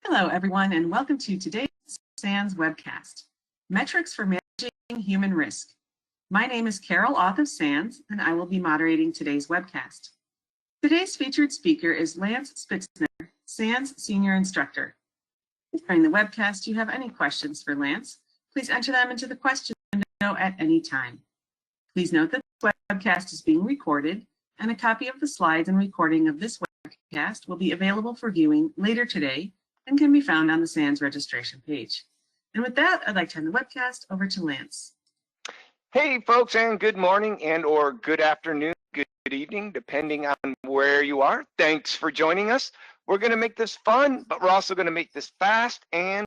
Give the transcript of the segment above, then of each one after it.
Hello, everyone, and welcome to today's SANS webcast, Metrics for Managing Human Risk. My name is Carol, author of SANS, and I will be moderating today's webcast. Today's featured speaker is Lance Spitzner, SANS Senior Instructor. If during the webcast you have any questions for Lance, please enter them into the question window at any time. Please note that this webcast is being recorded, and a copy of the slides and recording of this webcast will be available for viewing later today and can be found on the SANS registration page. And with that, I'd like to hand the webcast over to Lance. Hey folks, and good morning and or good afternoon, good evening, depending on where you are. Thanks for joining us. We're going to make this fun, but we're also going to make this fast and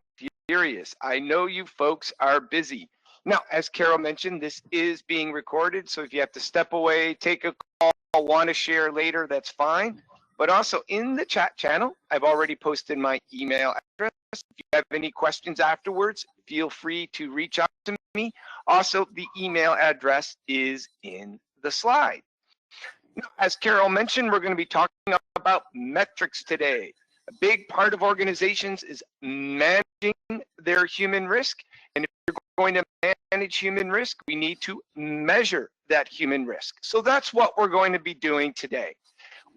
furious. I know you folks are busy. Now, as Carol mentioned, this is being recorded, so if you have to step away, take a call, want to share later, that's fine. But also in the chat channel, I've already posted my email address. If you have any questions afterwards, feel free to reach out to me. Also, the email address is in the slide. Now, as Carol mentioned, we're going to be talking about metrics today. A big part of organizations is managing their human risk. And if you're going to manage human risk, we need to measure that human risk. So that's what we're going to be doing today.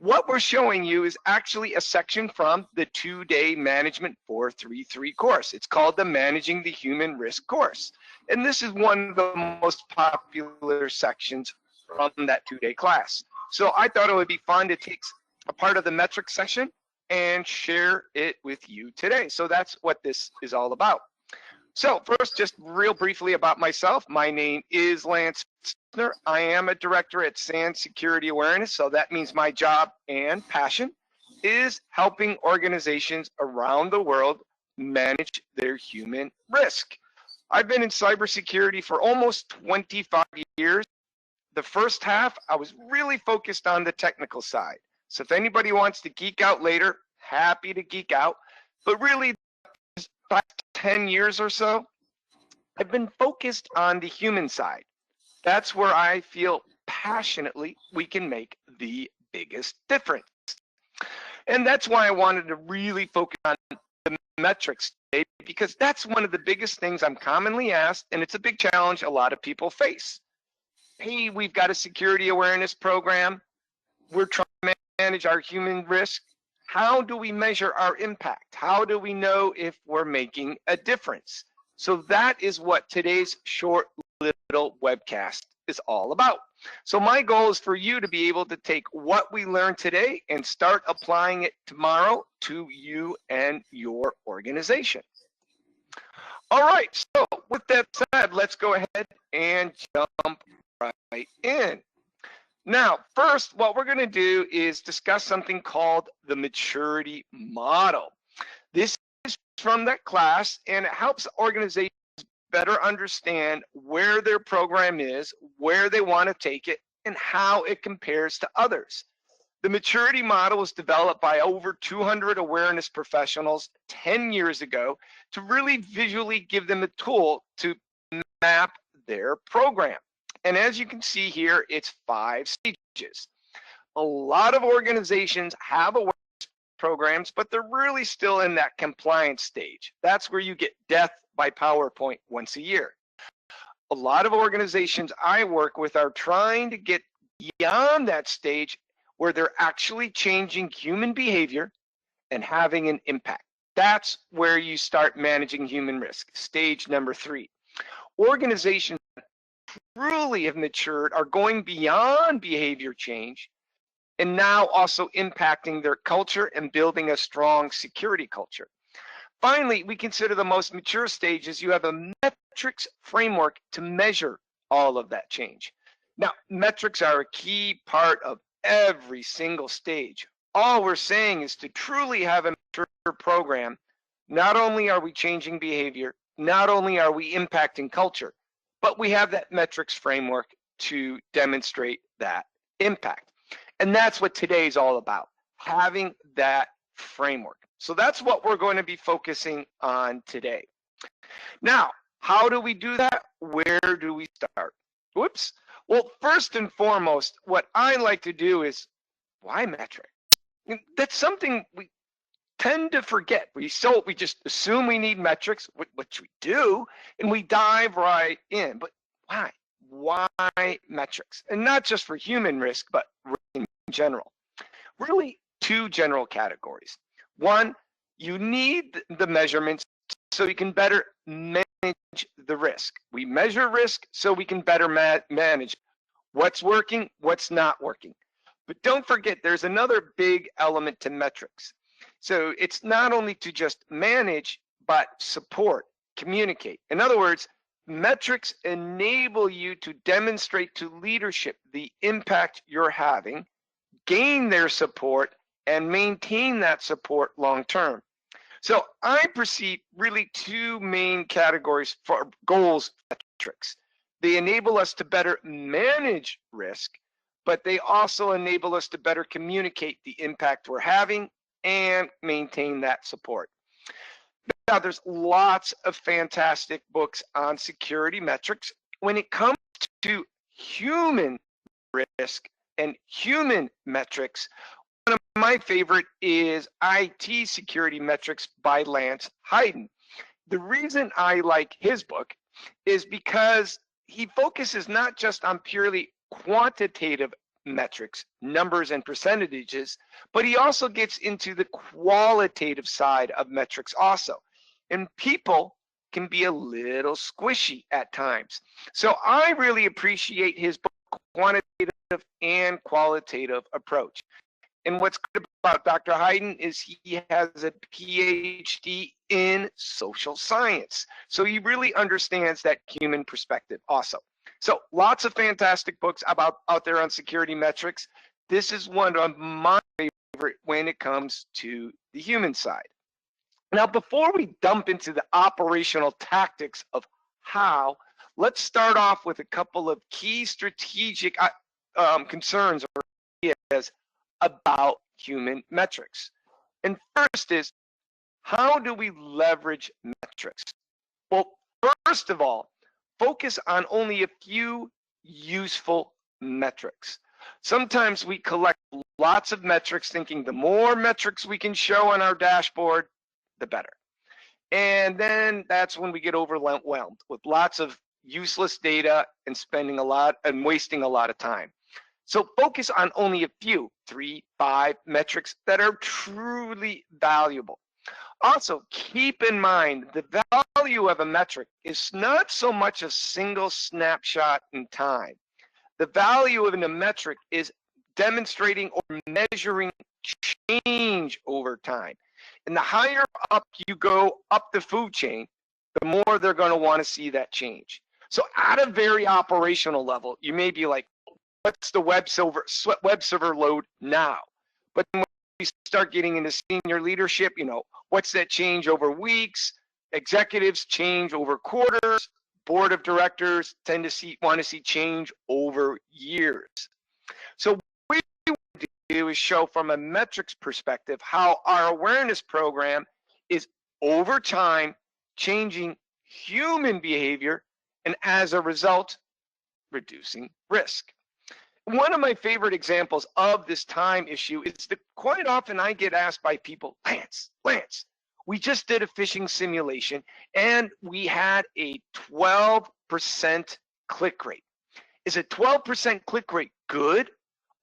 What we're showing you is actually a section from the 2-day Management 433 course. It's called the Managing the Human Risk course. And this is one of the most popular sections from that 2-day class. So I thought it would be fun to take a part of the metrics section and share it with you today. So that's what this is all about. So first, just real briefly about myself. My name is Lance Spitzner. I am a director at SANS Security Awareness, so that means my job and passion is helping organizations around the world manage their human risk. I've been in cybersecurity for almost 25 years. The first half, I was really focused on the technical side. So if anybody wants to geek out later, happy to geek out. But really, about 10 years or so, I've been focused on the human side. That's where I feel passionately we can make the biggest difference. And that's why I wanted to really focus on the metrics today, because that's one of the biggest things I'm commonly asked, and it's a big challenge a lot of people face. Hey, we've got a security awareness program. We're trying to manage our human risk. How do we measure our impact? How do we know if we're making a difference? So that is what today's short little webcast is all about. So my goal is for you to be able to take what we learned today and start applying it tomorrow to you and your organization. All right, so with that said, let's go ahead and jump right in. Now, first, what we're going to do is discuss something called the maturity model. This is from that class, and it helps organizations better understand where their program is, where they want to take it, and how it compares to others. The maturity model was developed by over 200 awareness professionals 10 years ago to really visually give them a tool to map their program. And as you can see here, it's 5 stages. A lot of organizations have awareness programs, but they're really still in that compliance stage. That's where you get death by PowerPoint once a year. A lot of organizations I work with are trying to get beyond that stage where they're actually changing human behavior and having an impact. That's where you start managing human risk, stage number 3. Organizations truly have matured are going beyond behavior change and now also impacting their culture and building a strong security culture. Finally, we consider the most mature stages. You have a metrics framework to measure all of that change. Now, metrics are a key part of every single stage. All we're saying is to truly have a mature program, not only are we changing behavior, not only are we impacting culture, but we have that metrics framework to demonstrate that impact. And that's what today's all about, having that framework. So that's what we're going to be focusing on today. Now, how do we do that? Where do we start? Whoops. Well, first and foremost, what I like to do is, why metric? That's something tend to forget. We just assume we need metrics, which we do, and we dive right in. But why? Why metrics? And not just for human risk, but in general. Really, two general categories. One, you need the measurements so you can better manage the risk. We measure risk so we can better manage what's working, what's not working. But don't forget, there's another big element to metrics. So it's not only to just manage, but support, communicate. In other words, metrics enable you to demonstrate to leadership the impact you're having, gain their support, and maintain that support long term. So I perceive really two main categories for goals metrics. They enable us to better manage risk, but they also enable us to better communicate the impact we're having and maintain that support. Now, there's lots of fantastic books on security metrics. When it comes to human risk and human metrics, one of my favorite is IT Security Metrics by Lance Hyden. The reason I like his book is because he focuses not just on purely quantitative metrics, numbers and percentages, but he also gets into the qualitative side of metrics also. And people can be a little squishy at times. So I really appreciate his book, quantitative and qualitative approach. And what's good about Dr. Hyden is he has a PhD in social science. So he really understands that human perspective also. So lots of fantastic books out there on security metrics. This is one of my favorite when it comes to the human side. Now, before we dump into the operational tactics of how, let's start off with a couple of key strategic concerns or ideas about human metrics. And first is, how do we leverage metrics? Well, first of all, focus on only a few useful metrics. Sometimes we collect lots of metrics thinking the more metrics we can show on our dashboard, the better. And then that's when we get overwhelmed with lots of useless data and spending a lot and wasting a lot of time. So focus on only a few, 3, 5 metrics that are truly valuable. Also, keep in mind the value of a metric is not so much a single snapshot in time. The value of a metric is demonstrating or measuring change over time. And the higher up you go up the food chain, the more they're going to want to see that change. So at a very operational level, you may be like, what's the web server load now? But when we start getting into senior leadership, what's that change over weeks? Executives change over quarters. Board of directors tend to want to see change over years. So what we want to do is show from a metrics perspective how our awareness program is over time changing human behavior and as a result, reducing risk. One of my favorite examples of this time issue is that quite often I get asked by people, Lance, we just did a phishing simulation and we had a 12% click rate. Is a 12% click rate good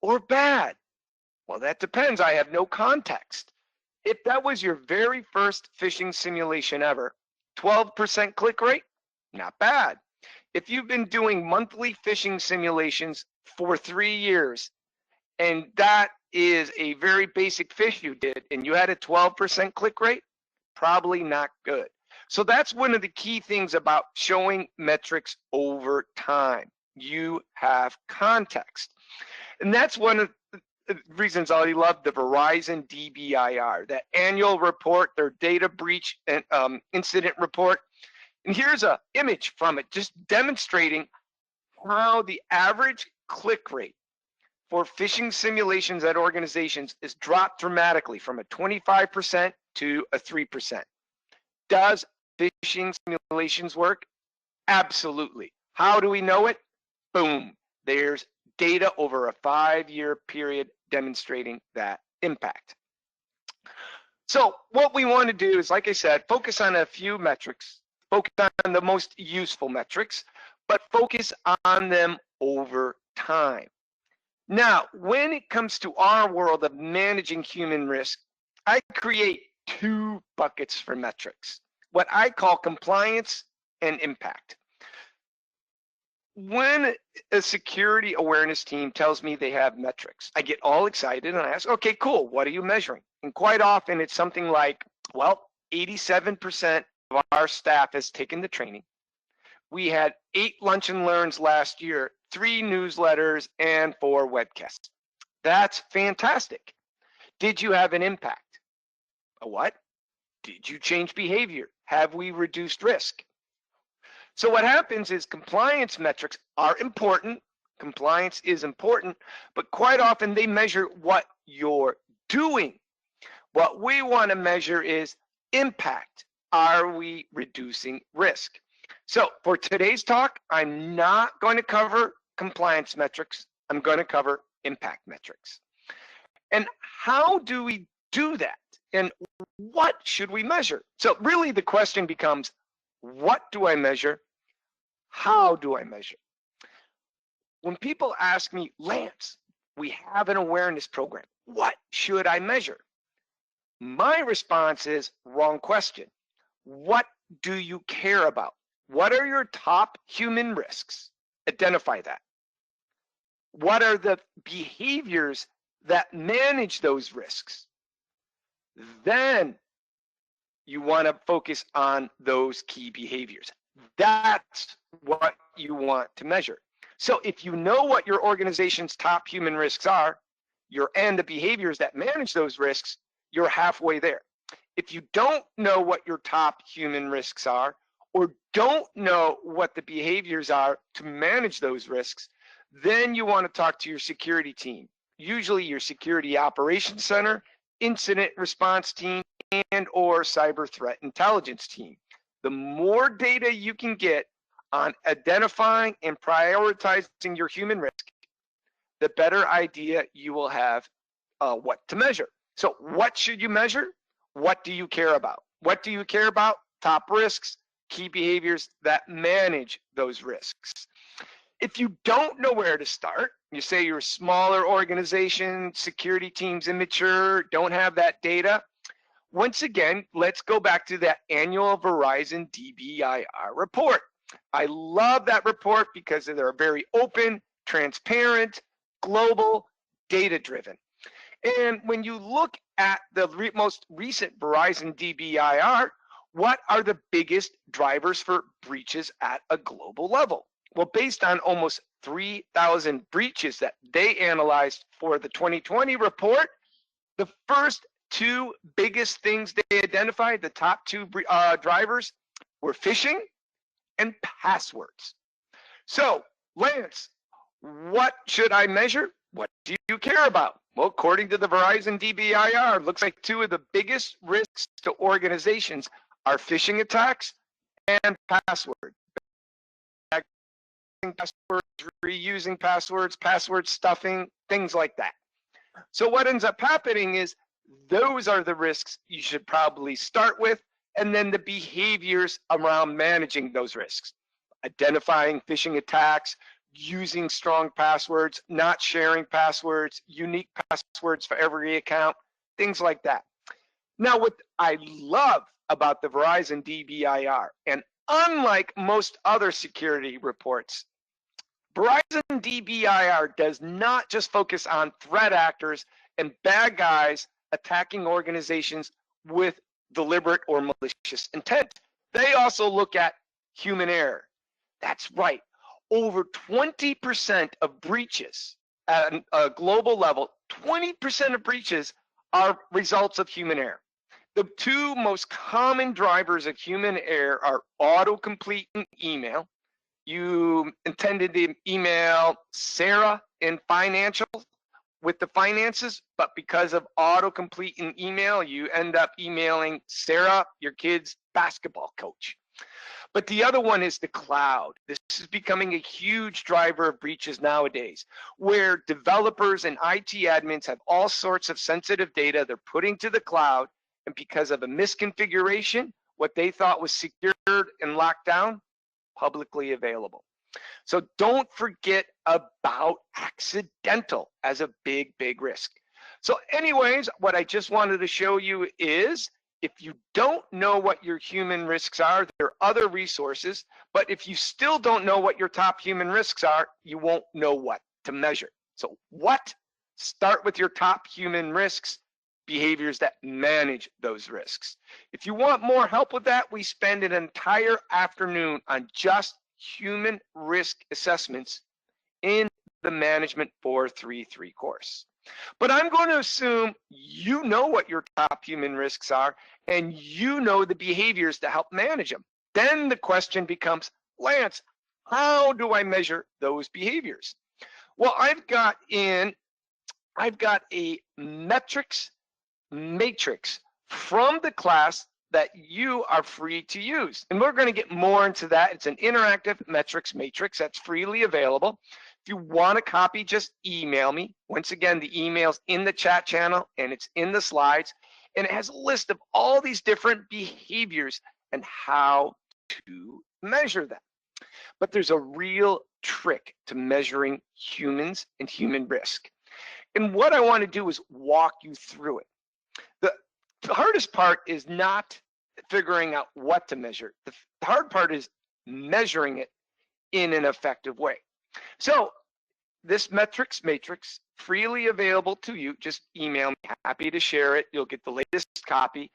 or bad? Well, that depends. I have no context. If that was your very first phishing simulation ever, 12% click rate, not bad. If you've been doing monthly phishing simulations for 3 years, and that is a very basic phish you did, and you had a 12% click rate, probably not good. So that's one of the key things about showing metrics over time. You have context. And that's one of the reasons I love the Verizon DBIR, that annual report, their data breach and incident report. And here's an image from it, just demonstrating how the average click rate for phishing simulations at organizations is dropped dramatically from a 25% to a 3%. Does phishing simulations work? Absolutely. How do we know it? Boom. There's data over a 5-year period demonstrating that impact. So what we want to do is, like I said, focus on a few metrics, focus on the most useful metrics, but focus on them over time. Now, when it comes to our world of managing human risk, I create two buckets for metrics, what I call compliance and impact. When a security awareness team tells me they have metrics, I get all excited and I ask, okay, cool, what are you measuring? And quite often it's something like, well, 87% of our staff has taken the training. We had 8 lunch and learns last year, 3 newsletters, and 4 webcasts. That's fantastic. Did you have an impact? A what? Did you change behavior? Have we reduced risk? So what happens is compliance metrics are important. Compliance is important, but quite often they measure what you're doing. What we want to measure is impact. Are we reducing risk? So for today's talk, I'm not going to cover compliance metrics. I'm going to cover impact metrics. And how do we do that? And what should we measure? So really the question becomes, what do I measure? How do I measure? When people ask me, Lance, we have an awareness program, what should I measure? My response is, wrong question. What do you care about? What are your top human risks? Identify that. What are the behaviors that manage those risks? Then you want to focus on those key behaviors. That's what you want to measure. So if you know what your organization's top human risks are, and the behaviors that manage those risks, you're halfway there. If you don't know what your top human risks are, or don't know what the behaviors are to manage those risks, then you want to talk to your security team, usually your security operations center, incident response team, and or cyber threat intelligence team. The more data you can get on identifying and prioritizing your human risk, the better idea you will have what to measure. So what should you measure? What do you care about? What do you care about? Top risks, key behaviors that manage those risks. If you don't know where to start, you say you're a smaller organization, security team's immature, don't have that data. Once again, let's go back to that annual Verizon DBIR report. I love that report because they're very open, transparent, global, data-driven. And when you look at the most recent Verizon DBIR, what are the biggest drivers for breaches at a global level? Well, based on almost 3,000 breaches that they analyzed for the 2020 report, the first 2 biggest things they identified, the top 2 drivers, were phishing and passwords. So, Lance, what should I measure? What do you care about? Well, according to the Verizon DBIR, it looks like 2 of the biggest risks to organizations are phishing attacks and passwords. Passwords, reusing passwords, password stuffing, things like that. So what ends up happening is those are the risks you should probably start with, and then the behaviors around managing those risks. Identifying phishing attacks, using strong passwords, not sharing passwords, unique passwords for every account, things like that. Now, what I love about the Verizon DBIR, and unlike most other security reports, Verizon DBIR does not just focus on threat actors and bad guys attacking organizations with deliberate or malicious intent. They also look at human error. That's right. Over 20% of breaches at a global level, 20% of breaches are results of human error. The 2 most common drivers of human error are autocomplete and email. You intended to email Sarah in financial with the finances, but because of autocomplete in email, you end up emailing Sarah, your kid's basketball coach. But the other one is the cloud. This is becoming a huge driver of breaches nowadays, where developers and IT admins have all sorts of sensitive data they're putting to the cloud, and because of a misconfiguration, what they thought was secured and locked down, publicly available. So don't forget about accidental as a big, big risk. So anyways, what I just wanted to show you is if you don't know what your human risks are, there are other resources, but if you still don't know what your top human risks are, you won't know what to measure. So what? Start with your top human risks, behaviors that manage those risks. If you want more help with that, we spend an entire afternoon on just human risk assessments in the Management 433 course. But I'm going to assume you know what your top human risks are and you know the behaviors to help manage them. Then the question becomes, Lance, how do I measure those behaviors? Well, I've got a metrics matrix from the class that you are free to use. And we're going to get more into that. It's an interactive metrics matrix that's freely available. If you want a copy, just email me. Once again, the email's in the chat channel and it's in the slides. And it has a list of all these different behaviors and how to measure them. But there's a real trick to measuring humans and human risk. And what I want to do is walk you through it. The hardest part is not figuring out what to measure. The hard part is measuring it in an effective way. So this metrics matrix, freely available to you, just email me, happy to share it. You'll get the latest copy.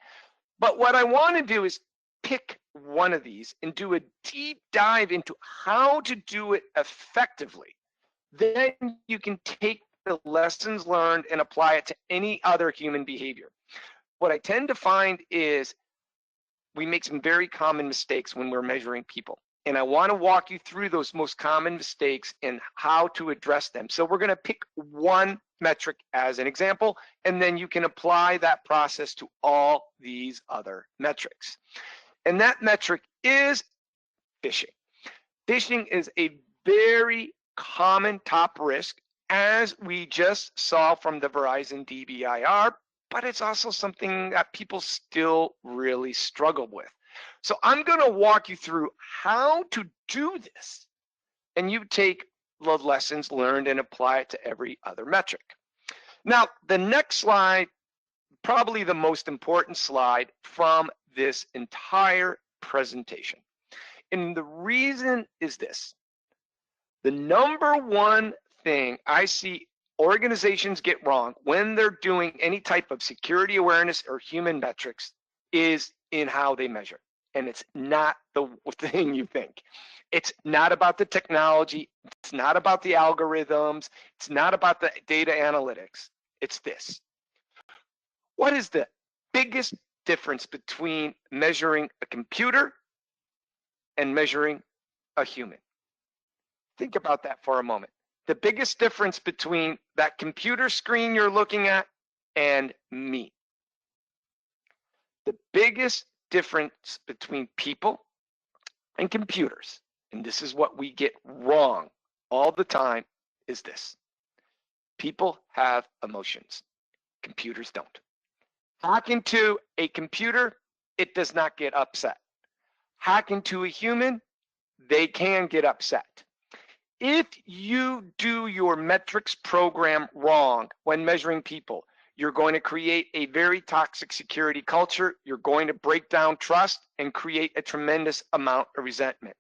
But what I want to do is pick one of these and do a deep dive into how to do it effectively. Then you can take the lessons learned and apply it to any other human behavior. What I tend to find is we make some very common mistakes when we're measuring people. And I want to walk you through those most common mistakes and how to address them. So we're going to pick one metric as an example, and then you can apply that process to all these other metrics. And that metric is phishing. Phishing is a very common top risk, as we just saw from the Verizon DBIR, but it's also something that people still really struggle with. So I'm going to walk you through how to do this, and you take the lessons learned and apply it to every other metric. Now, the next slide, probably the most important slide from this entire presentation. And the reason is this. The number one thing I see organizations get wrong when they're doing any type of security awareness or human metrics is in how they measure. And it's not the thing you think. It's not about the technology. It's not about the algorithms. It's not about the data analytics. It's this. What is the biggest difference between measuring a computer and measuring a human? Think about that for a moment. The biggest difference between that computer screen you're looking at and me. The biggest difference between people and computers, and this is what we get wrong all the time, is this. People have emotions. Computers don't. Hack into a computer, it does not get upset. Hack into a human, they can get upset. If you do your metrics program wrong when measuring people, you're going to create a very toxic security culture. You're going to break down trust and create a tremendous amount of resentment.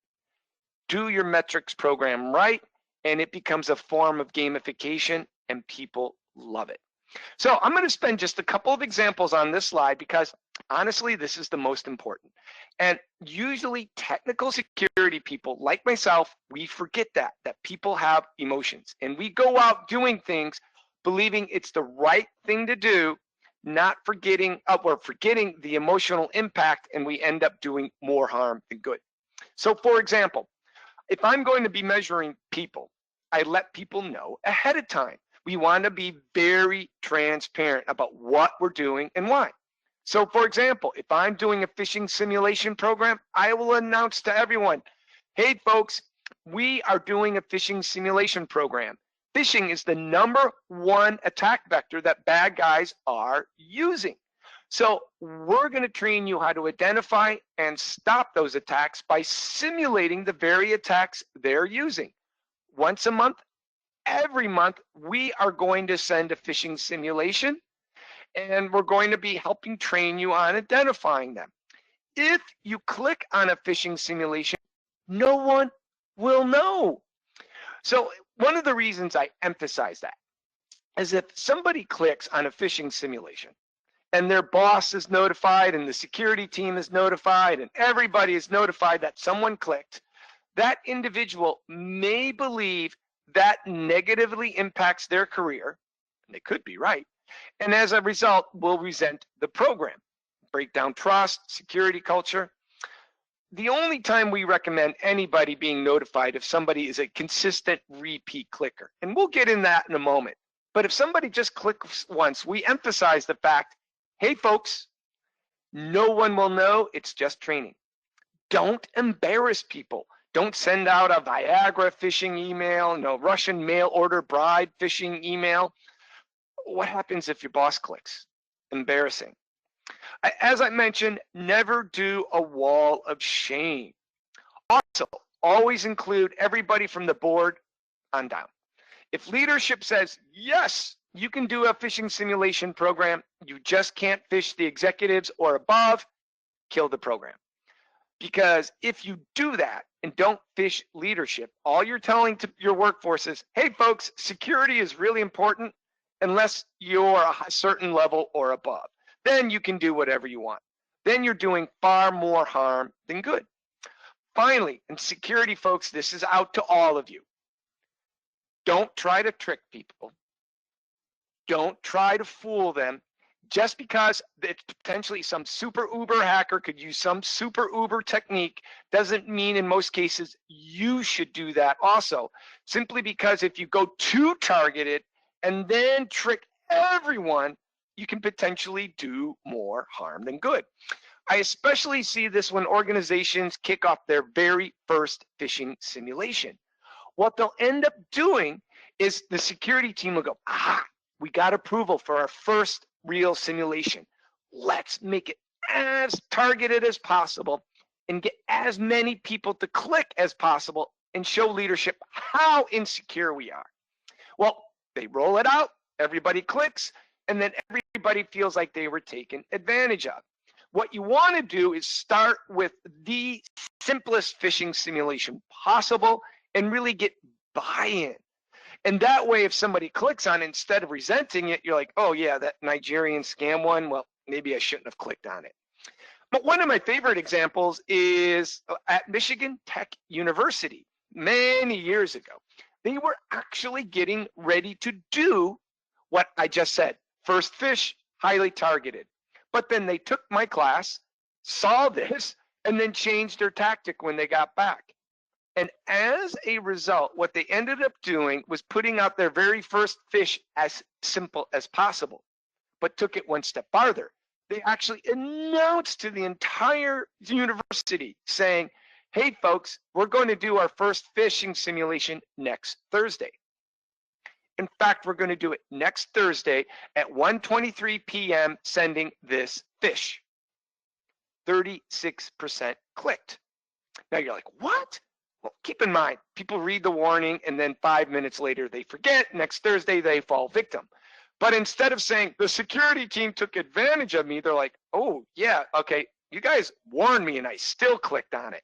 Do your metrics program right, and it becomes a form of gamification, and people love it. So I'm going to spend just a couple of examples on this slide because honestly, this is the most important. And usually technical security people like myself, we forget that people have emotions, and we go out doing things believing it's the right thing to do, not forgetting the emotional impact, and we end up doing more harm than good. So for example, if I'm going to be measuring people, I let people know ahead of time. We want to be very transparent about what we're doing and why. So for example, if I'm doing a phishing simulation program, I will announce to everyone, hey folks, we are doing a phishing simulation program. Phishing is the #1 attack vector that bad guys are using. So we're going to train you how to identify and stop those attacks by simulating the very attacks they're using. Once a month, every month, we are going to send a phishing simulation, and we're going to be helping train you on identifying them. If you click on a phishing simulation, no one will know. So one of the reasons I emphasize that is if somebody clicks on a phishing simulation and their boss is notified and the security team is notified and everybody is notified that someone clicked, that individual may believe that negatively impacts their career, and they could be right, and as a result will resent the program, break down trust, security culture. The only time we recommend anybody being notified if somebody is a consistent repeat clicker, and we'll get in that in a moment. But if somebody just clicks once, we emphasize the fact, hey folks, no one will know, it's just training. Don't embarrass people. Don't send out a Viagra phishing email, no Russian mail order bride phishing email. What happens if your boss clicks? Embarrassing. As I mentioned, never do a wall of shame. Also, always include everybody from the board on down. If leadership says, yes, you can do a phishing simulation program, you just can't phish the executives or above, kill the program. Because if you do that and don't phish leadership, all you're telling to your workforce is, hey folks, security is really important unless you're a certain level or above. Then you can do whatever you want. Then you're doing far more harm than good. Finally, and security folks, this is out to all of you. Don't try to trick people. Don't try to fool them. Just because it's potentially some super uber hacker could use some super uber technique doesn't mean in most cases you should do that also. Simply because if you go too targeted and then trick everyone, you can potentially do more harm than good. I especially see this when organizations kick off their very first phishing simulation. What they'll end up doing is the security team will go, we got approval for our first real simulation. Let's make it as targeted as possible and get as many people to click as possible and show leadership how insecure we are. Well, they roll it out, everybody clicks, and then everybody feels like they were taken advantage of. What you want to do is start with the simplest phishing simulation possible and really get buy-in. And that way, if somebody clicks on it, instead of resenting it, you're like, oh yeah, that Nigerian scam one, well, maybe I shouldn't have clicked on it. But one of my favorite examples is at Michigan Tech University many years ago. They were actually getting ready to do what I just said, first phish, highly targeted. But then they took my class, saw this, and then changed their tactic when they got back. And as a result, what they ended up doing was putting out their very first phish as simple as possible, but took it one step farther. They actually announced to the entire university saying, hey folks, we're going to do our first phishing simulation next Thursday. In fact, we're going to do it next Thursday at 1:23 p.m. sending this phish. 36% clicked. Now you're like, what? Well, keep in mind, people read the warning and then 5 minutes later they forget. Next Thursday, they fall victim. But instead of saying the security team took advantage of me, they're like, oh, yeah, okay, you guys warned me and I still clicked on it.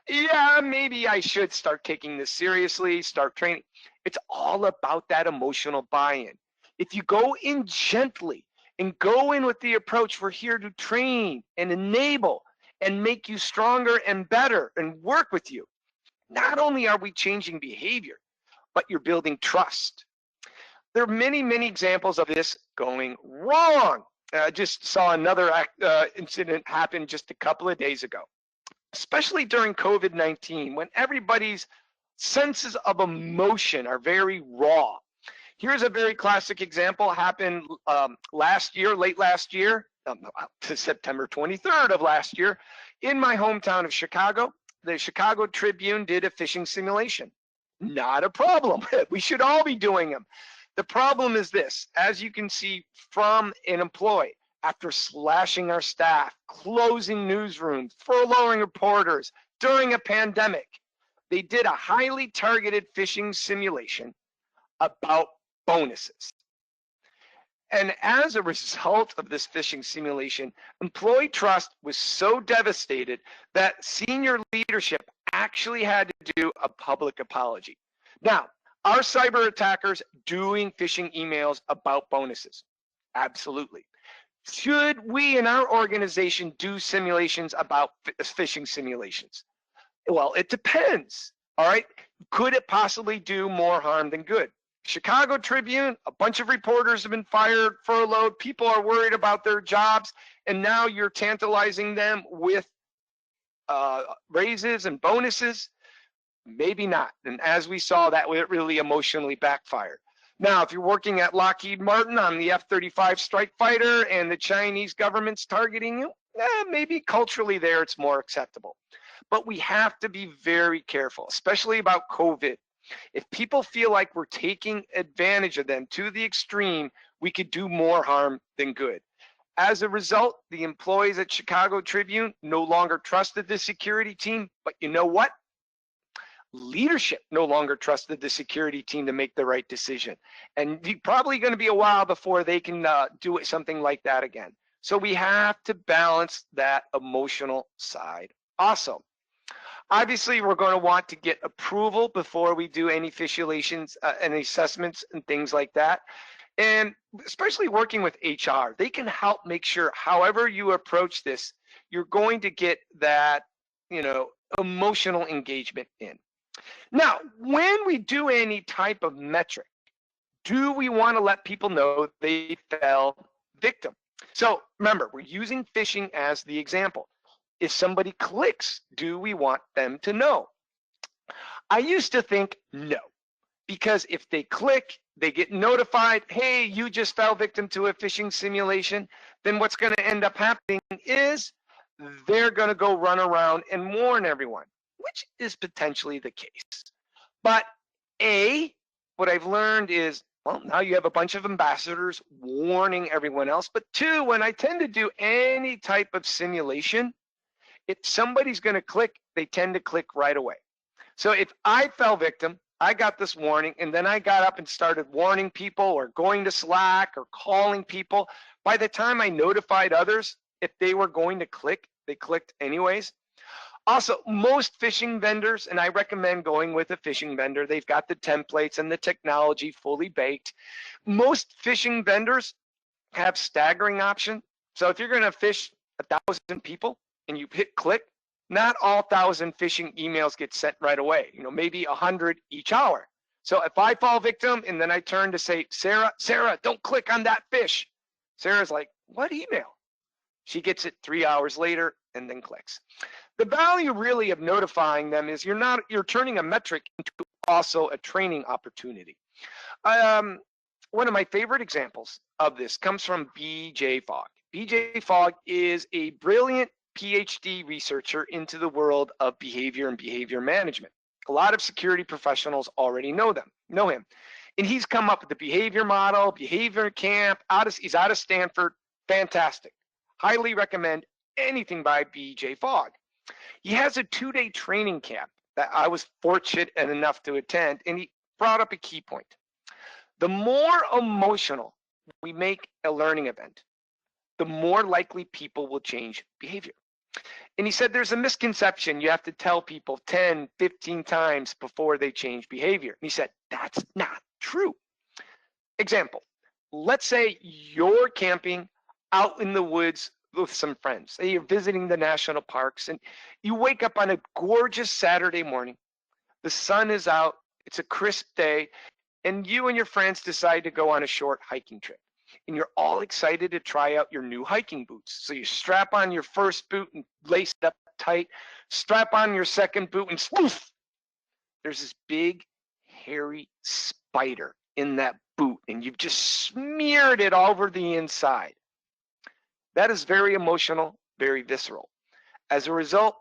Yeah, maybe I should start taking this seriously, start training. It's all about that emotional buy-in. If you go in gently and go in with the approach, we're here to train and enable and make you stronger and better and work with you. Not only are we changing behavior, but you're building trust. There are many, many examples of this going wrong. I just saw another incident happen just a couple of days ago, especially during COVID-19, when everybody's senses of emotion are very raw. Here's a very classic example, happened last year, late last year, September 23rd of last year, in my hometown of Chicago. The Chicago Tribune did a phishing simulation. Not a problem. We should all be doing them. The problem is this, as you can see from an employee, after slashing our staff, closing newsrooms, furloughing reporters during a pandemic, they did a highly targeted phishing simulation about bonuses. And as a result of this phishing simulation, employee trust was so devastated that senior leadership actually had to do a public apology. Now, are cyber attackers doing phishing emails about bonuses? Absolutely. Should we in our organization do simulations about phishing simulations? Well, it depends. All right. Could it possibly do more harm than good? Chicago Tribune, a bunch of reporters have been fired, furloughed, people are worried about their jobs, and now you're tantalizing them with raises and bonuses? Maybe not. And as we saw, that really emotionally backfired. Now, if you're working at Lockheed Martin on the F-35 strike fighter and the Chinese government's targeting you, maybe culturally there it's more acceptable. But we have to be very careful, especially about COVID. If people feel like we're taking advantage of them to the extreme, we could do more harm than good. As a result, the employees at Chicago Tribune no longer trusted the security team, but you know what? Leadership no longer trusted the security team to make the right decision. And it's probably going to be a while before they can do something like that again. So we have to balance that emotional side also. Obviously, we're going to want to get approval before we do any phishing and assessments and things like that. And especially working with HR, they can help make sure however you approach this, you're going to get that, emotional engagement in. Now, when we do any type of metric, do we want to let people know they fell victim? So remember, we're using phishing as the example. If somebody clicks, do we want them to know? I used to think no, because if they click, they get notified, hey, you just fell victim to a phishing simulation, then what's going to end up happening is they're going to go run around and warn everyone, which is potentially the case. But what I've learned is, well, now you have a bunch of ambassadors warning everyone else. But two, when I tend to do any type of simulation, if somebody's going to click, they tend to click right away. So if I fell victim, I got this warning, and then I got up and started warning people or going to Slack or calling people. By the time I notified others, if they were going to click, they clicked anyways. Also, most phishing vendors, and I recommend going with a phishing vendor, they've got the templates and the technology fully baked. Most phishing vendors have staggering options. So if you're going to phish 1,000 people and you hit click, not all 1,000 phishing emails get sent right away, maybe 100 each hour. So if I fall victim and then I turn to say, Sarah, don't click on that phish. Sarah's like, what email? She gets it 3 hours later and then clicks. The value really of notifying them is you're turning a metric into also a training opportunity. One of my favorite examples of this comes from BJ Fogg. BJ Fogg is a brilliant PhD researcher into the world of behavior and behavior management. A lot of security professionals already know him. And he's come up with the behavior model, behavior camp, he's out of Stanford, fantastic. Highly recommend anything by BJ Fogg. He has a 2-day training camp that I was fortunate enough to attend, and he brought up a key point. The more emotional we make a learning event, the more likely people will change behavior. And he said there's a misconception you have to tell people 10, 15 times before they change behavior. And he said, that's not true. Example, let's say you're camping out in the woods with some friends. Say you're visiting the national parks and you wake up on a gorgeous Saturday morning. The sun is out, it's a crisp day, and you and your friends decide to go on a short hiking trip. And you're all excited to try out your new hiking boots. So you strap on your first boot and lace it up tight, strap on your second boot and spoof, there's this big hairy spider in that boot and you've just smeared it all over the inside. That is very emotional, very visceral. As a result,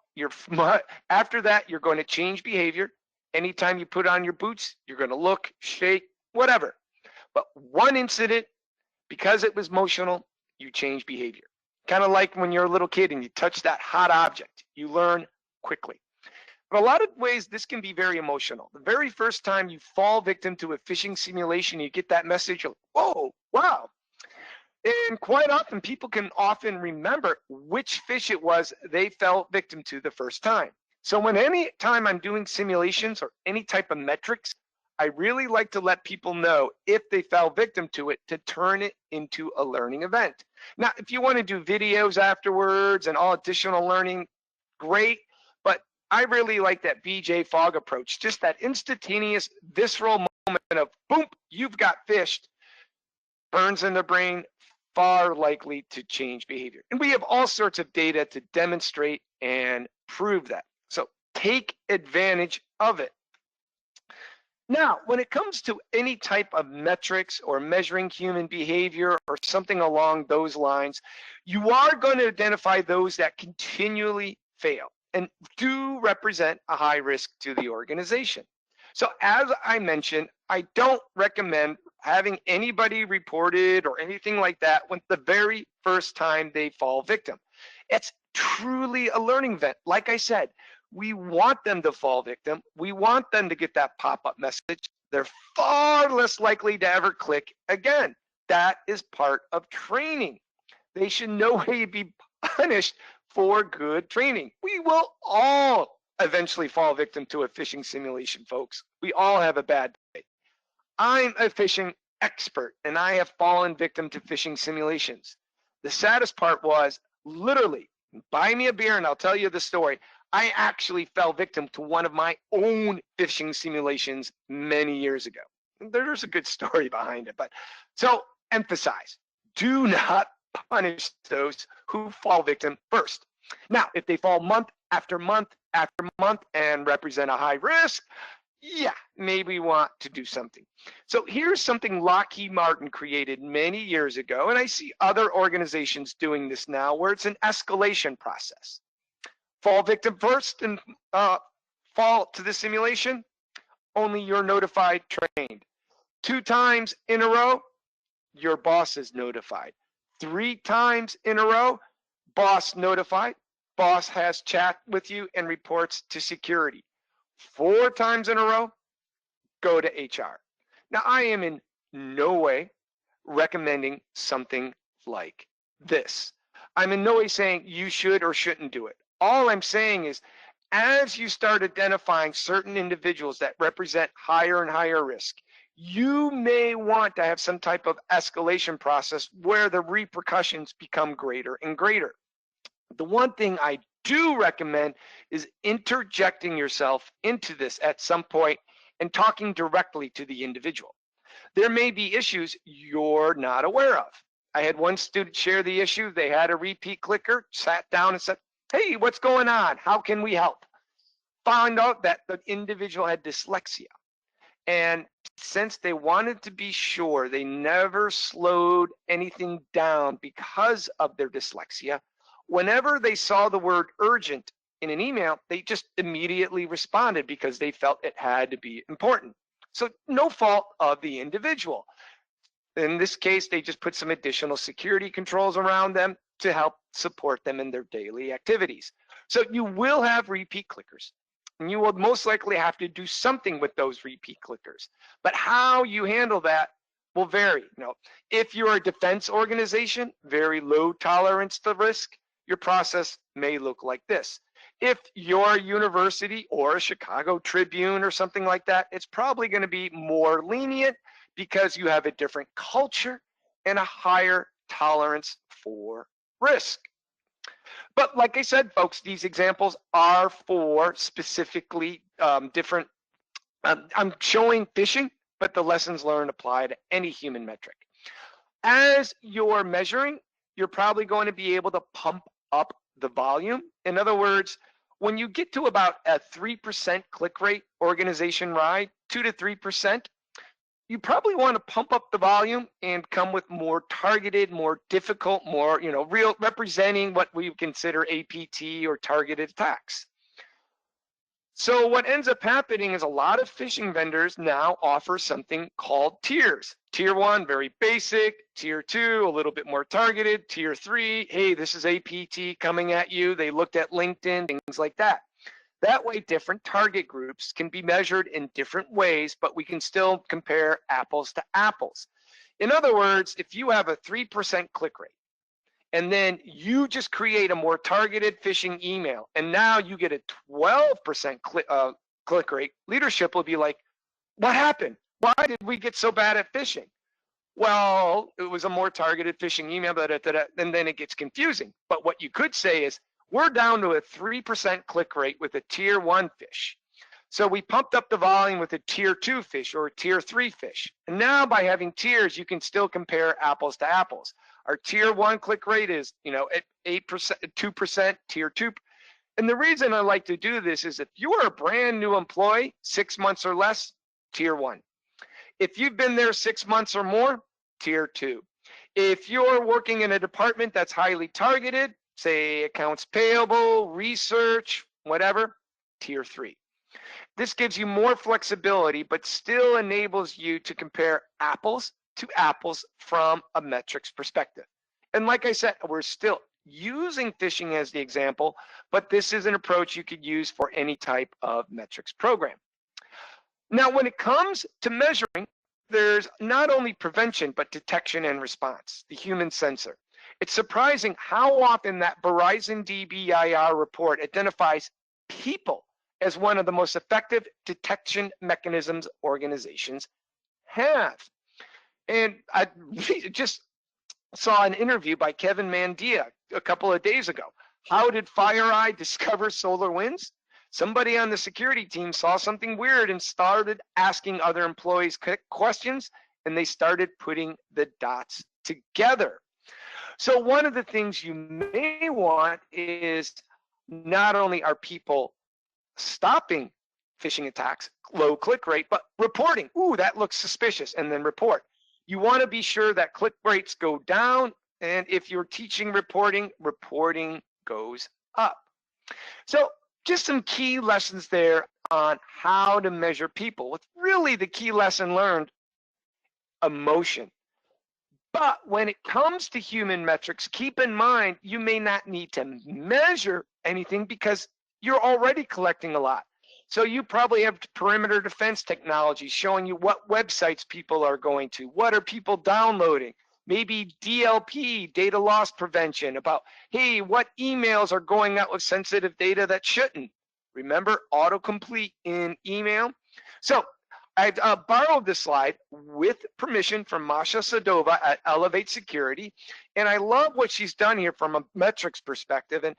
after that, you're going to change behavior. Anytime you put on your boots, you're going to look, shake, whatever. But one incident, because it was emotional, you change behavior. Kind of like when you're a little kid and you touch that hot object, you learn quickly. But a lot of ways, this can be very emotional. The very first time you fall victim to a phishing simulation, you get that message, you're like, whoa, wow. And quite often, people can often remember which phish it was they fell victim to the first time. So when any time I'm doing simulations or any type of metrics, I really like to let people know if they fell victim to it to turn it into a learning event. Now, if you want to do videos afterwards and all additional learning, great. But I really like that BJ Fogg approach, just that instantaneous, visceral moment of boom, you've got phished, burns in the brain, far likely to change behavior. And we have all sorts of data to demonstrate and prove that. So take advantage of it. Now, when it comes to any type of metrics or measuring human behavior or something along those lines, you are going to identify those that continually fail and do represent a high risk to the organization. So as I mentioned, I don't recommend having anybody reported or anything like that when the very first time they fall victim. It's truly a learning event. Like I said, we want them to fall victim. We want them to get that pop-up message. They're far less likely to ever click again. That is part of training. They should no way be punished for good training. We will all eventually fall victim to a phishing simulation, folks. We all have a bad day. I'm a phishing expert, and I have fallen victim to phishing simulations. The saddest part was, literally, buy me a beer and I'll tell you the story. I actually fell victim to one of my own phishing simulations many years ago. There's a good story behind it, but so emphasize, do not punish those who fall victim first. Now, if they fall month after month after month and represent a high risk, yeah, maybe we want to do something. So here's something Lockheed Martin created many years ago, and I see other organizations doing this now, where it's an escalation process. Fall victim first and fall to the simulation, only you're notified, trained. 2 times in a row, your boss is notified. 3 times in a row, boss notified, boss has chat with you and reports to security. 4 times in a row, go to HR. Now, I am in no way recommending something like this. I'm in no way saying you should or shouldn't do it. All I'm saying is, as you start identifying certain individuals that represent higher and higher risk, you may want to have some type of escalation process where the repercussions become greater and greater. The one thing I do recommend is interjecting yourself into this at some point and talking directly to the individual. There may be issues you're not aware of. I had one student share the issue. They had a repeat clicker, sat down and said, hey, what's going on? How can we help? Found out that the individual had dyslexia. And since they wanted to be sure, they never slowed anything down because of their dyslexia. Whenever they saw the word urgent in an email, they just immediately responded because they felt it had to be important. So no fault of the individual. In this case, they just put some additional security controls around them to help support them in their daily activities. So you will have repeat clickers, and you will most likely have to do something with those repeat clickers. But how you handle that will vary. If you're a defense organization, very low tolerance to risk, your process may look like this. If you're a university or a Chicago Tribune or something like that, it's probably going to be more lenient because you have a different culture and a higher tolerance for risk. But like I said, folks, these examples are for specifically different. I'm showing phishing, but the lessons learned apply to any human metric. As you're measuring, you're probably going to be able to pump up the volume. In other words, when you get to about a 3% click rate organization-wide, 2 to 3%, you probably want to pump up the volume and come with more targeted, more difficult, more real representing what we consider APT or targeted attacks. So what ends up happening is a lot of phishing vendors now offer something called tiers. Tier 1, very basic. Tier 2, a little bit more targeted. Tier 3, hey, this is APT coming at you. They looked at LinkedIn, things like that. That way, different target groups can be measured in different ways, but we can still compare apples to apples. In other words, if you have a 3% click rate, and then you just create a more targeted phishing email, and now you get a 12% click rate, leadership will be like, what happened? Why did we get so bad at phishing? Well, it was a more targeted phishing email, and then it gets confusing. But what you could say is, we're down to a 3% click rate with a tier 1 fish. So we pumped up the volume with a tier 2 fish or a tier 3 fish. And now by having tiers, you can still compare apples to apples. Our tier 1 click rate is, at 8%, 2%, tier 2. And the reason I like to do this is if you are a brand new employee, 6 months or less, tier 1. If you've been there 6 months or more, tier 2. If you're working in a department that's highly targeted, say accounts payable, research, whatever, tier 3. This gives you more flexibility, but still enables you to compare apples to apples from a metrics perspective. And like I said, we're still using phishing as the example, but this is an approach you could use for any type of metrics program. Now, when it comes to measuring, there's not only prevention, but detection and response, the human sensor. It's surprising how often that Verizon DBIR report identifies people as one of the most effective detection mechanisms organizations have. And I just saw an interview by Kevin Mandia a couple of days ago. How did FireEye discover SolarWinds? Somebody on the security team saw something weird and started asking other employees questions, and they started putting the dots together. So one of the things you may want is not only are people stopping phishing attacks, low click rate, but reporting. Ooh, that looks suspicious, and then report. You want to be sure that click rates go down, and if you're teaching reporting, reporting goes up. So just some key lessons there on how to measure people. What's really the key lesson learned? Emotion. But when it comes to human metrics, keep in mind, you may not need to measure anything because you're already collecting a lot. So you probably have perimeter defense technology showing you what websites people are going to, what are people downloading, maybe DLP, data loss prevention, about, hey, what emails are going out with sensitive data that shouldn't. Remember autocomplete in email? So I've borrowed this slide with permission from Masha Sadova at Elevate Security, and I love what she's done here from a metrics perspective, and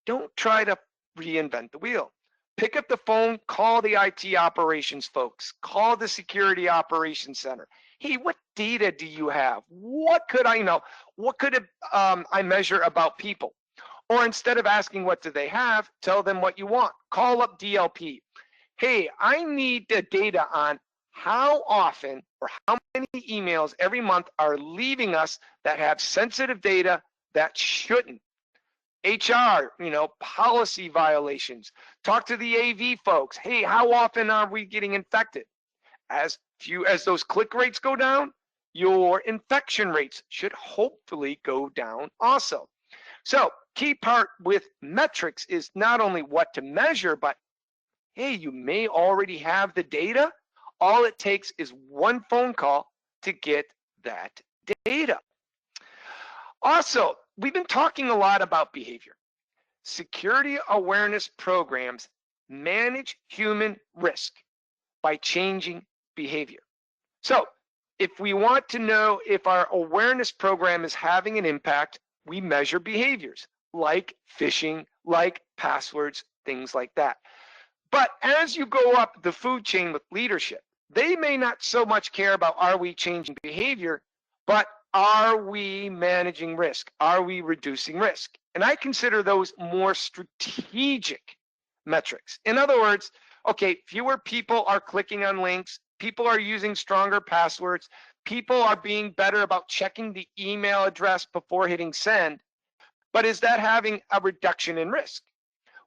don't try to reinvent the wheel. Pick up the phone, call the IT operations folks, call the security operations center. Hey, what data do you have? What could I know? What could I measure about people? Or instead of asking what do they have, tell them what you want. Call up DLP. Hey, I need the data on how often or how many emails every month are leaving us that have sensitive data that shouldn't. HR, policy violations. Talk to the AV folks. Hey, how often are we getting infected? As those click rates go down, your infection rates should hopefully go down also. So key part with metrics is not only what to measure, but hey, you may already have the data. All it takes is one phone call to get that data. Also, we've been talking a lot about behavior. Security awareness programs manage human risk by changing behavior. So if we want to know if our awareness program is having an impact, we measure behaviors like phishing, like passwords, things like that. But as you go up the food chain with leadership, they may not so much care about are we changing behavior, but are we managing risk? Are we reducing risk? And I consider those more strategic metrics. In other words, okay, fewer people are clicking on links, people are using stronger passwords, people are being better about checking the email address before hitting send, but is that having a reduction in risk?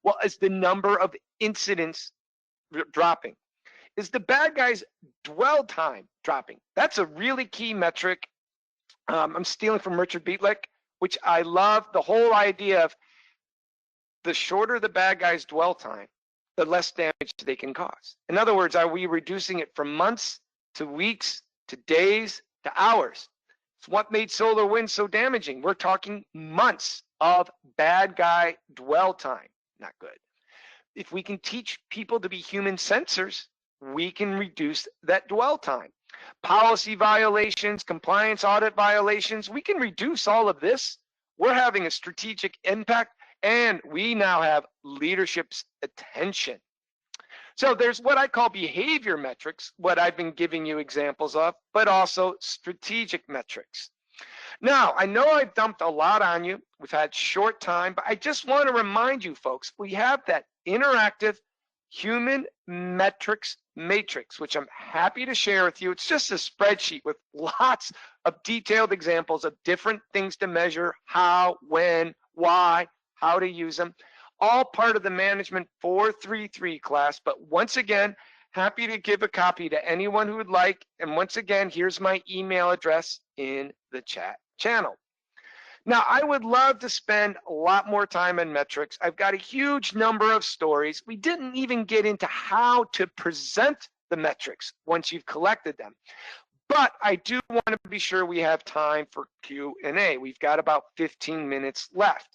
Well, is the number of incidents dropping. Is the bad guys' dwell time dropping? That's a really key metric. I'm stealing from Richard Beatlick, which I love the whole idea of the shorter the bad guys' dwell time, the less damage they can cause. In other words, are we reducing it from months to weeks to days to hours? It's what made SolarWinds so damaging. We're talking months of bad guy dwell time. Not good. If we can teach people to be human sensors, we can reduce that dwell time. Policy violations, compliance audit violations, we can reduce all of this. We're having a strategic impact, and we now have leadership's attention. So there's what I call behavior metrics, what I've been giving you examples of, but also strategic metrics. Now, I know I've dumped a lot on you. We've had short time, but I just want to remind you folks, we have that interactive human metrics matrix, which I'm happy to share with you. It's just a spreadsheet with lots of detailed examples of different things to measure, how, when, why, how to use them, all part of the Management 433 class. But once again, happy to give a copy to anyone who would like. And once again, here's my email address in the chat channel. Now, I would love to spend a lot more time on metrics. I've got a huge number of stories. We didn't even get into how to present the metrics once you've collected them. But I do want to be sure we have time for Q&A. We've got about 15 minutes left.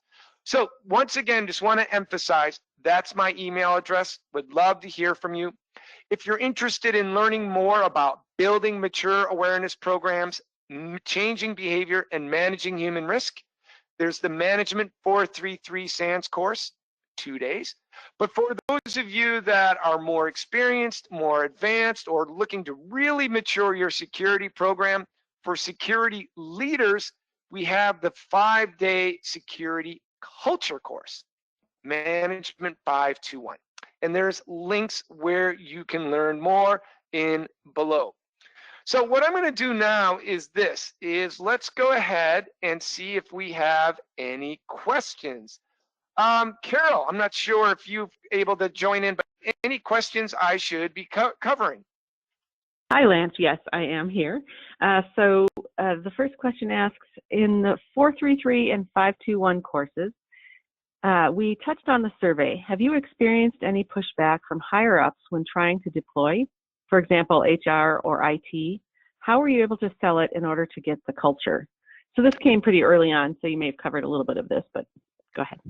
So once again, just want to emphasize, that's my email address. Would love to hear from you. If you're interested in learning more about building mature awareness programs, changing behavior, and managing human risk, there's the Management 433 SANS course, 2 days. But for those of you that are more experienced, more advanced, or looking to really mature your security program, for security leaders, we have the 5-day security culture course, Management 521. And there's links where you can learn more in below. So what I'm going to do now is this, let's go ahead and see if we have any questions. Carol, I'm not sure if you're able to join in, but any questions I should be covering? Hi, Lance. Yes, I am here. The first question asks, in the 433 and 521 courses, we touched on the survey. Have you experienced any pushback from higher-ups when trying to deploy? For example, HR or IT, how were you able to sell it in order to get the culture? So this came pretty early on, so you may have covered a little bit of this, but go ahead.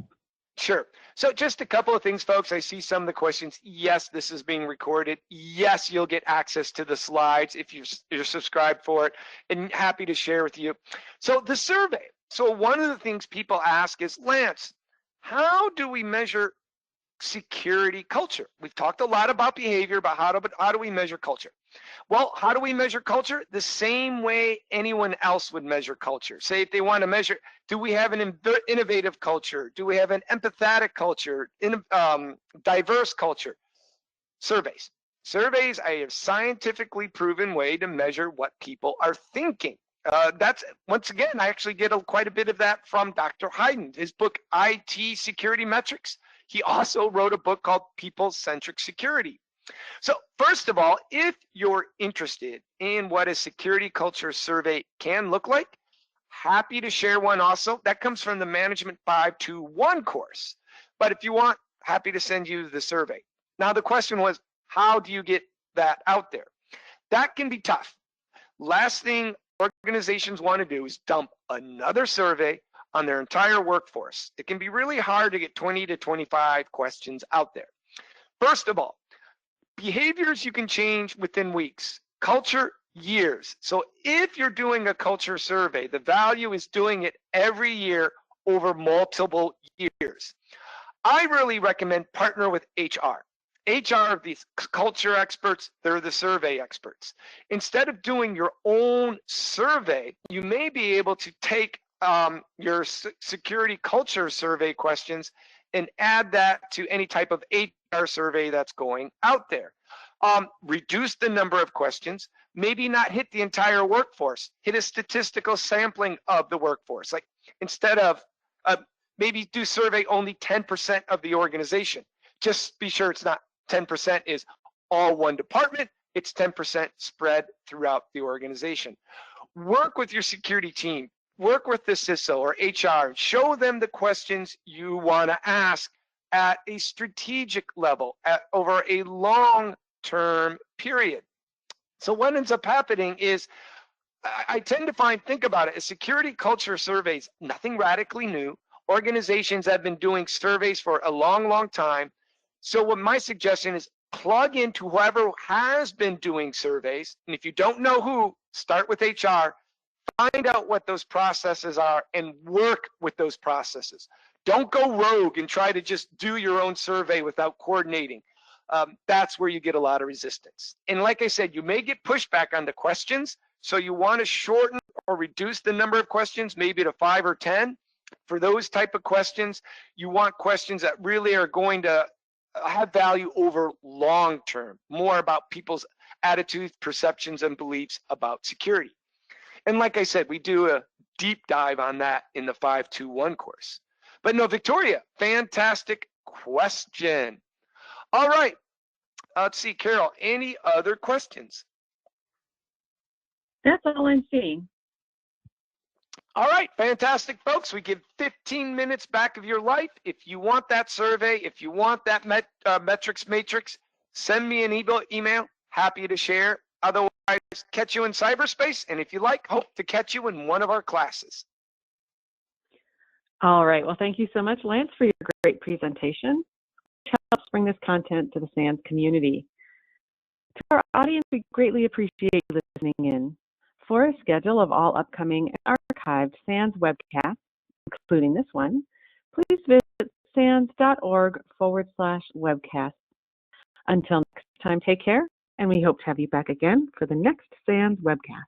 Sure. So just a couple of things, folks. I see some of the questions. Yes, this is being recorded. Yes, you'll get access to the slides if you're subscribed for it, and happy to share with you. So the survey. So one of the things people ask is, Lance, how do we measure security culture? We've talked a lot about behavior, but how do we measure culture? Well, how do we measure culture? The same way anyone else would measure culture. Say if they want to measure, do we have an innovative culture? Do we have an empathetic culture? Diverse culture? Surveys. Surveys are a scientifically proven way to measure what people are thinking. That's, once again, I actually get quite a bit of that from Dr. Hayden, his book, IT Security Metrics. He also wrote a book called People-Centric Security. So first of all, if you're interested in what a security culture survey can look like, happy to share one also. That comes from the Management 521 course. But if you want, happy to send you the survey. Now the question was, how do you get that out there? That can be tough. Last thing organizations want to do is dump another survey on their entire workforce. It can be really hard to get 20 to 25 questions out there. First of all, behaviors you can change within weeks, culture, years. So if you're doing a culture survey, the value is doing it every year over multiple years. I really recommend partner with HR. HR are these culture experts, they're the survey experts. Instead of doing your own survey, you may be able to take your security culture survey questions and add that to any type of HR survey that's going out there. Reduce the number of questions, maybe not hit the entire workforce, hit a statistical sampling of the workforce. Like instead of, maybe do survey only 10% of the organization. Just be sure it's not 10% is all one department. It's 10% spread throughout the organization. Work with your security team, work with the CISO or HR, show them the questions you want to ask at a strategic level, over a long-term period. So what ends up happening is, I tend to think about it as security culture surveys, nothing radically new. Organizations have been doing surveys for a long, long time. So what my suggestion is, plug into whoever has been doing surveys. And if you don't know who, start with HR, find out what those processes are and work with those processes. Don't go rogue and try to just do your own survey without coordinating. That's where you get a lot of resistance. And like I said, you may get pushback on the questions. So you want to shorten or reduce the number of questions, maybe to 5 or 10. For those type of questions, you want questions that really are going to have value over long term, more about people's attitudes, perceptions, and beliefs about security. And like I said, we do a deep dive on that in the 521 course. But no, Victoria, fantastic question. All right, let's see, Carol, any other questions? That's all I'm seeing. All right, fantastic, folks. We give 15 minutes back of your life. If you want that survey, if you want that metrics matrix, send me an email. Happy to share. Otherwise, catch you in cyberspace. And if you like, hope to catch you in one of our classes. All right. Well, thank you so much, Lance, for your great presentation, which helps bring this content to the SANS community. To our audience, we greatly appreciate you listening in. For a schedule of all upcoming and archived SANS webcasts, including this one, please visit sans.org/webcast. Until next time, take care, and we hope to have you back again for the next SANS webcast.